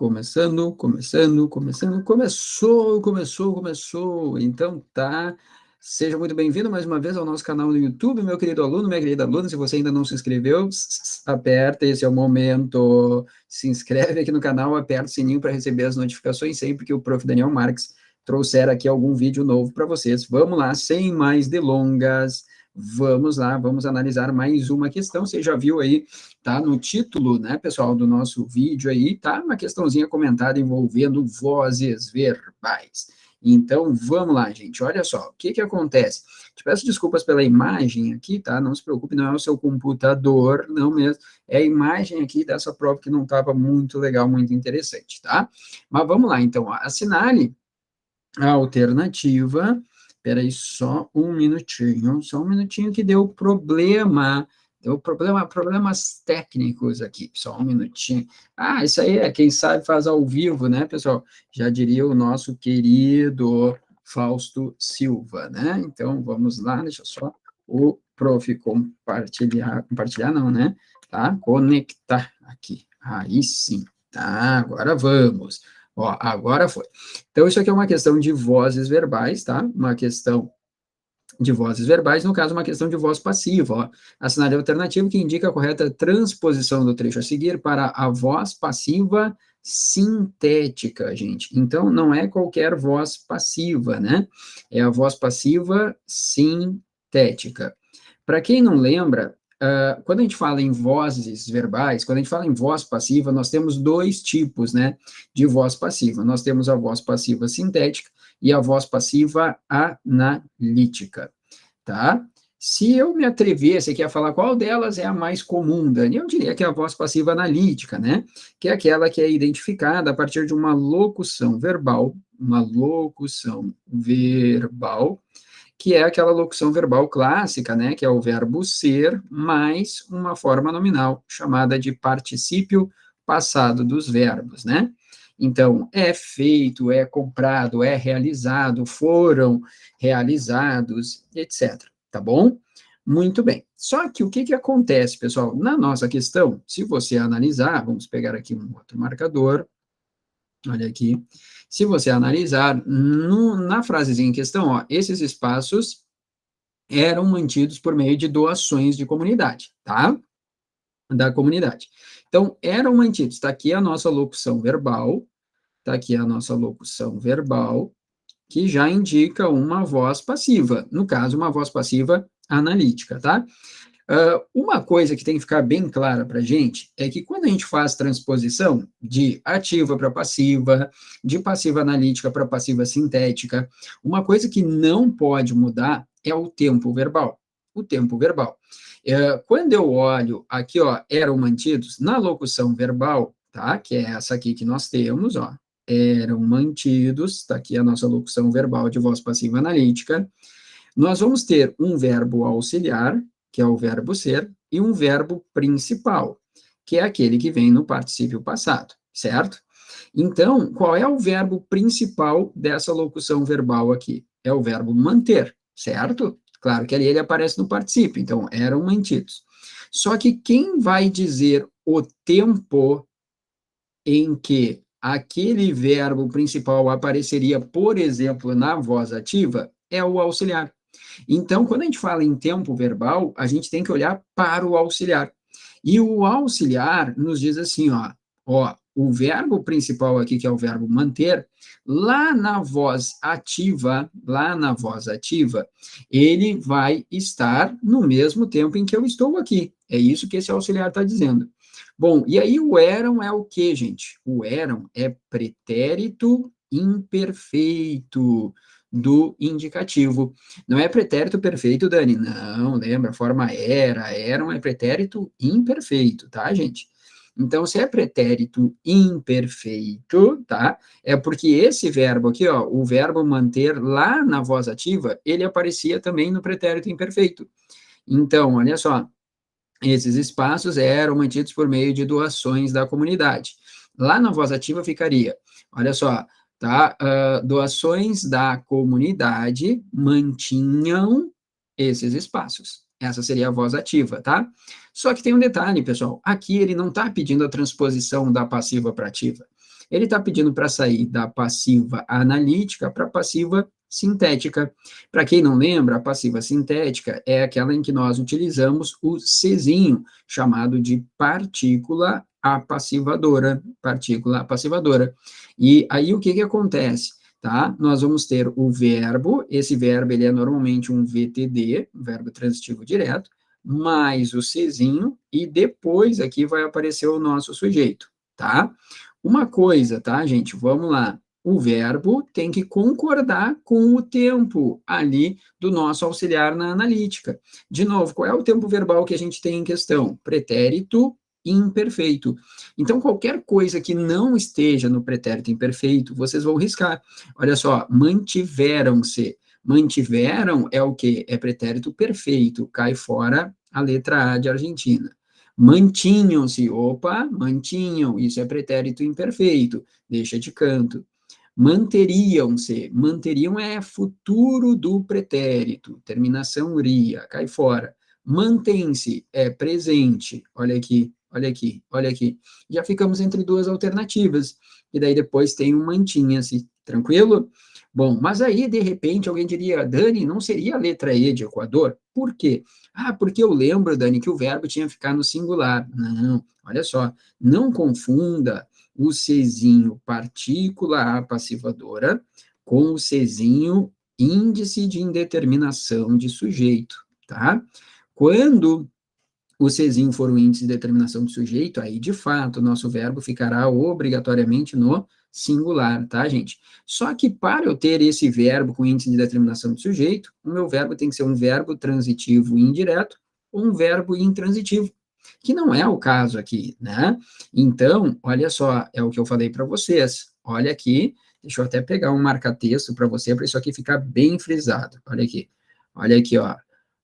Começou. Então tá. Seja muito bem-vindo mais uma vez ao nosso canal no YouTube, meu querido aluno, minha querida aluna. Se você ainda não se inscreveu, aperta, esse é o momento. Se inscreve aqui no canal, aperta o sininho para receber as notificações sempre que o Prof. Daniel Marques trouxer aqui algum vídeo novo para vocês. Vamos lá, sem mais delongas. Vamos lá, vamos analisar mais uma questão. Você já viu aí, tá no título, né, pessoal, do nosso vídeo aí, tá uma questãozinha comentada envolvendo vozes verbais. Então, vamos lá, gente, olha só, o que que acontece? Te peço desculpas pela imagem aqui, tá? Não se preocupe, não é o seu computador, não mesmo, é a imagem aqui dessa prova que não estava muito legal, muito interessante, tá? Mas vamos lá, então, ó, assinale a alternativa. Espera aí só um minutinho que deu problemas técnicos aqui, só um minutinho. Ah, isso aí é, quem sabe faz ao vivo, né, pessoal? Já diria o nosso querido Fausto Silva, né? Então, vamos lá, deixa só o prof. Compartilhar não, né? Tá? Conectar aqui. Aí sim, tá, agora vamos. Ó, agora foi. Então, isso aqui é uma questão de vozes verbais, tá? Uma questão de vozes verbais, no caso, uma questão de voz passiva, ó. Assinale a alternativa que indica a correta transposição do trecho a seguir para a voz passiva sintética, gente. Então, não é qualquer voz passiva, né? É a voz passiva sintética. Para quem não lembra, quando a gente fala em vozes verbais, quando a gente fala em voz passiva, nós temos dois tipos, né, de voz passiva. Nós temos a voz passiva sintética e a voz passiva analítica, tá? Se eu me atrevesse aqui a falar qual delas é a mais comum, Dani, eu diria que é a voz passiva analítica, né? Que é aquela que é identificada a partir de uma locução verbal, que é aquela locução verbal clássica, né, que é o verbo ser mais uma forma nominal, chamada de particípio passado dos verbos, né? Então, é feito, é comprado, é realizado, foram realizados, etc. Tá bom? Muito bem. Só que o que que acontece, pessoal? Na nossa questão, se você analisar, vamos pegar aqui um outro marcador, olha aqui. Se você analisar, na frasezinha em questão, ó, esses espaços eram mantidos por meio de doações de comunidade, tá? Da comunidade. Então, eram mantidos. Está aqui a nossa locução verbal, que já indica uma voz passiva. No caso, uma voz passiva analítica, tá? Uma coisa que tem que ficar bem clara para a gente é que quando a gente faz transposição de ativa para passiva, de passiva analítica para passiva sintética, uma coisa que não pode mudar é o tempo verbal. O tempo verbal. Quando eu olho aqui, ó, eram mantidos, na locução verbal, tá? Que é essa aqui que nós temos, ó. Eram mantidos, está aqui a nossa locução verbal de voz passiva analítica. Nós vamos ter um verbo auxiliar, que é o verbo ser, e um verbo principal, que é aquele que vem no particípio passado, certo? Então, qual é o verbo principal dessa locução verbal aqui? É o verbo manter, certo? Claro que ali ele aparece no particípio, então eram mantidos. Só que quem vai dizer o tempo em que aquele verbo principal apareceria, por exemplo, na voz ativa, é o auxiliar. Então, quando a gente fala em tempo verbal, a gente tem que olhar para o auxiliar. E o auxiliar nos diz assim, ó, o verbo principal aqui, que é o verbo manter, lá na voz ativa, ele vai estar no mesmo tempo em que eu estou aqui. É isso que esse auxiliar está dizendo. Bom, e aí o eram é o que, gente? O eram é pretérito imperfeito do indicativo. Não é pretérito perfeito, Dani? Não, lembra? A forma eram é pretérito imperfeito, tá, gente? Então, se é pretérito imperfeito, tá? É porque esse verbo aqui, ó, o verbo manter lá na voz ativa, ele aparecia também no pretérito imperfeito. Então, olha só, esses espaços eram mantidos por meio de doações da comunidade. Lá na voz ativa ficaria, olha só, tá? Doações da comunidade mantinham esses espaços. Essa seria a voz ativa, tá? Só que tem um detalhe, pessoal. Aqui ele não está pedindo a transposição da passiva para ativa. Ele está pedindo para sair da passiva analítica para a passiva sintética. Para quem não lembra, a passiva sintética é aquela em que nós utilizamos o Czinho, chamado de partícula apassivadora, partícula apassivadora. E aí o que que acontece? Tá? Nós vamos ter o verbo, esse verbo ele é normalmente um VTD, verbo transitivo direto, mais o Czinho, e depois aqui vai aparecer o nosso sujeito, tá? Uma coisa, tá, gente? Vamos lá. O verbo tem que concordar com o tempo ali do nosso auxiliar na analítica. De novo, qual é o tempo verbal que a gente tem em questão? Pretérito imperfeito. Então, qualquer coisa que não esteja no pretérito imperfeito, vocês vão riscar. Olha só, mantiveram-se. Mantiveram é o quê? É pretérito perfeito. Cai fora a letra A de Argentina. Mantinham-se. Opa, mantinham. Isso é pretérito imperfeito. Deixa de canto. Manteriam-se. Manteriam é futuro do pretérito. Terminação ria. Cai fora. Mantém-se é presente. Olha aqui, olha aqui, olha aqui. Já ficamos entre duas alternativas. E daí depois tem um mantinha-se. Tranquilo? Bom, mas aí, de repente, alguém diria, Dani, não seria a letra E de Equador? Por quê? Ah, porque eu lembro, Dani, que o verbo tinha que ficar no singular. Não, olha só, não confunda o Czinho partícula apassivadora com o Czinho índice de indeterminação de sujeito, tá? Quando o Czinho for o índice de determinação de sujeito, aí, de fato, o nosso verbo ficará obrigatoriamente no singular, tá, gente? Só que para eu ter esse verbo com índice de determinação de sujeito, o meu verbo tem que ser um verbo transitivo indireto ou um verbo intransitivo, que não é o caso aqui, né? Então, olha só, é o que eu falei para vocês. Olha aqui, deixa eu até pegar um marca-texto para você, para isso aqui ficar bem frisado. Olha aqui, ó.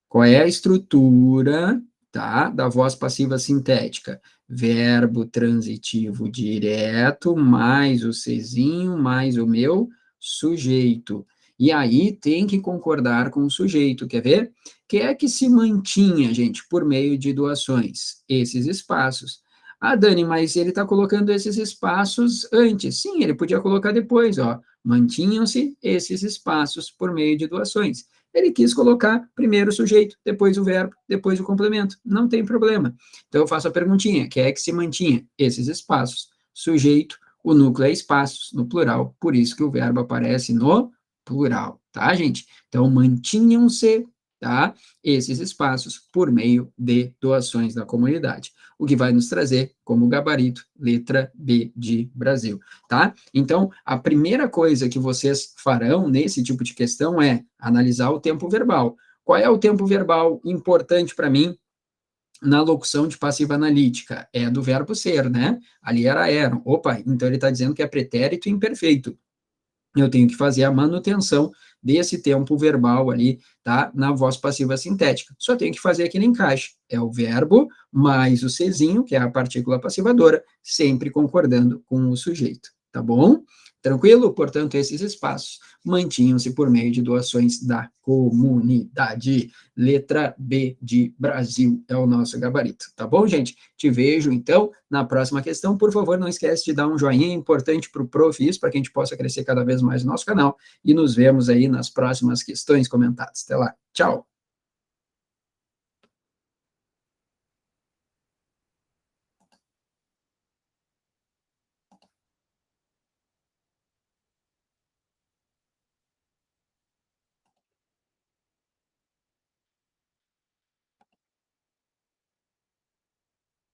Qual é a estrutura, tá, da voz passiva sintética? Verbo transitivo direto, mais o Czinho, mais o meu sujeito. E aí tem que concordar com o sujeito, quer ver? Que é que se mantinha, gente, por meio de doações? Esses espaços. Ah, Dani, mas ele está colocando esses espaços antes. Sim, ele podia colocar depois, ó. Mantinham-se esses espaços por meio de doações. Ele quis colocar primeiro o sujeito, depois o verbo, depois o complemento. Não tem problema. Então eu faço a perguntinha: quem é que se mantinha? Esses espaços. Sujeito, o núcleo é espaços, no plural, por isso que o verbo aparece no plural, tá, gente? Então, mantinham-se, tá, esses espaços por meio de doações da comunidade, o que vai nos trazer como gabarito letra B de Brasil, tá? Então, a primeira coisa que vocês farão nesse tipo de questão é analisar o tempo verbal. Qual é o tempo verbal importante para mim na locução de passiva analítica? É do verbo ser, né? Ali era eram. Opa, então ele está dizendo que é pretérito imperfeito. Eu tenho que fazer a manutenção desse tempo verbal ali, tá? Na voz passiva sintética. Só tenho que fazer aquele encaixe. É o verbo mais o Czinho, que é a partícula passivadora, sempre concordando com o sujeito, tá bom? Tranquilo? Portanto, esses espaços mantinham-se por meio de doações da comunidade. Letra B de Brasil é o nosso gabarito, tá bom, gente? Te vejo, então, na próxima questão. Por favor, não esquece de dar um joinha importante para o Prof. Isso, para que a gente possa crescer cada vez mais no nosso canal. E nos vemos aí nas próximas questões comentadas. Até lá. Tchau!